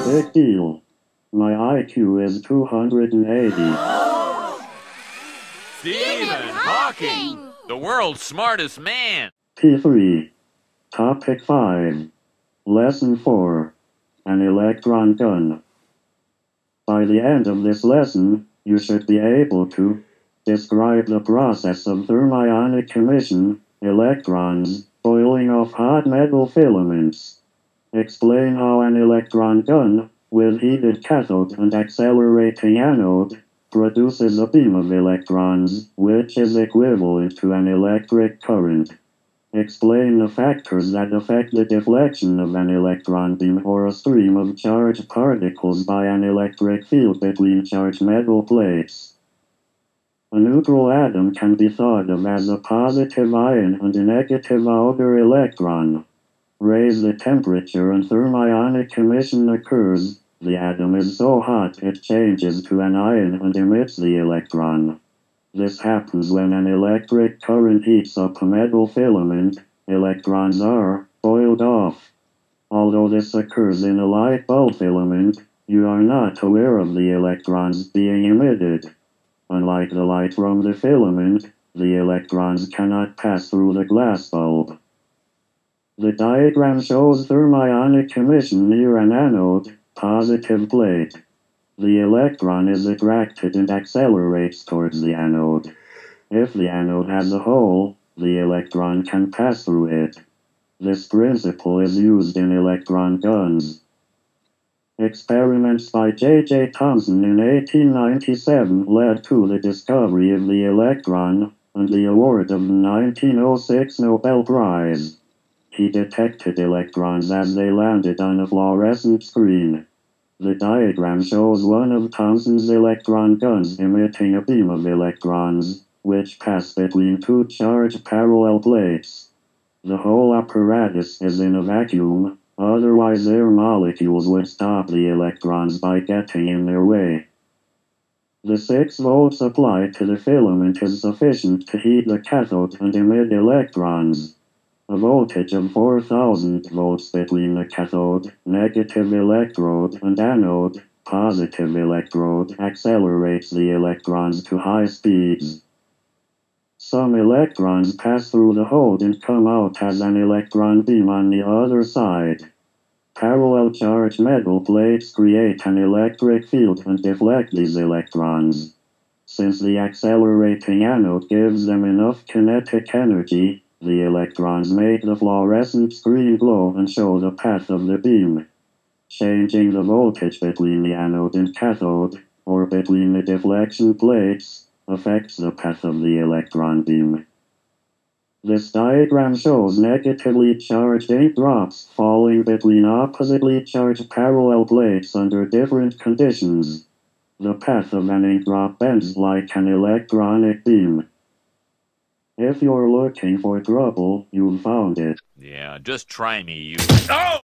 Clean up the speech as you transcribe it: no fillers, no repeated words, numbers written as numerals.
Big deal. My IQ is 280. Stephen Hawking, the world's smartest man. P3. Topic 5. Lesson 4. An electron gun. By the end of this lesson, you should be able to describe the process of thermionic emission, electrons, boiling off hot metal filaments. Explain how an electron gun, with heated cathode and accelerating anode, produces a beam of electrons, which is equivalent to an electric current. Explain the factors that affect the deflection of an electron beam or a stream of charged particles by an electric field between charged metal plates. A neutral atom can be thought of as a positive ion and a negative outer electron. Raise the temperature and thermionic emission occurs. The atom is so hot it changes to an ion and emits the electron. This happens when an electric current heats up a metal filament. Electrons are boiled off. Although this occurs in a light bulb filament, you are not aware of the electrons being emitted. Unlike the light from the filament, the electrons cannot pass through the glass bulb. The diagram shows thermionic emission near an anode, positive plate. The electron is attracted and accelerates towards the anode. If the anode has a hole, the electron can pass through it. This principle is used in electron guns. Experiments by J.J. Thomson in 1897 led to the discovery of the electron and the award of the 1906 Nobel Prize. He detected electrons as they landed on a fluorescent screen. The diagram shows one of Thomson's electron guns emitting a beam of electrons, which pass between two charged parallel plates. The whole apparatus is in a vacuum, otherwise air molecules would stop the electrons by getting in their way. The 6 volts applied to the filament is sufficient to heat the cathode and emit electrons. A voltage of 4000 volts between the cathode, negative electrode, and anode, positive electrode, accelerates the electrons to high speeds. Some electrons pass through the hole and come out as an electron beam on the other side. Parallel charged metal plates create an electric field and deflect these electrons. Since the accelerating anode gives them enough kinetic energy, the electrons make the fluorescent screen glow and show the path of the beam. Changing the voltage between the anode and cathode, or between the deflection plates, affects the path of the electron beam. This diagram shows negatively charged ink drops falling between oppositely charged parallel plates under different conditions. The path of an ink drop bends like an electronic beam. If you're looking for trouble, you've found it. Yeah, just try me, you... Oh!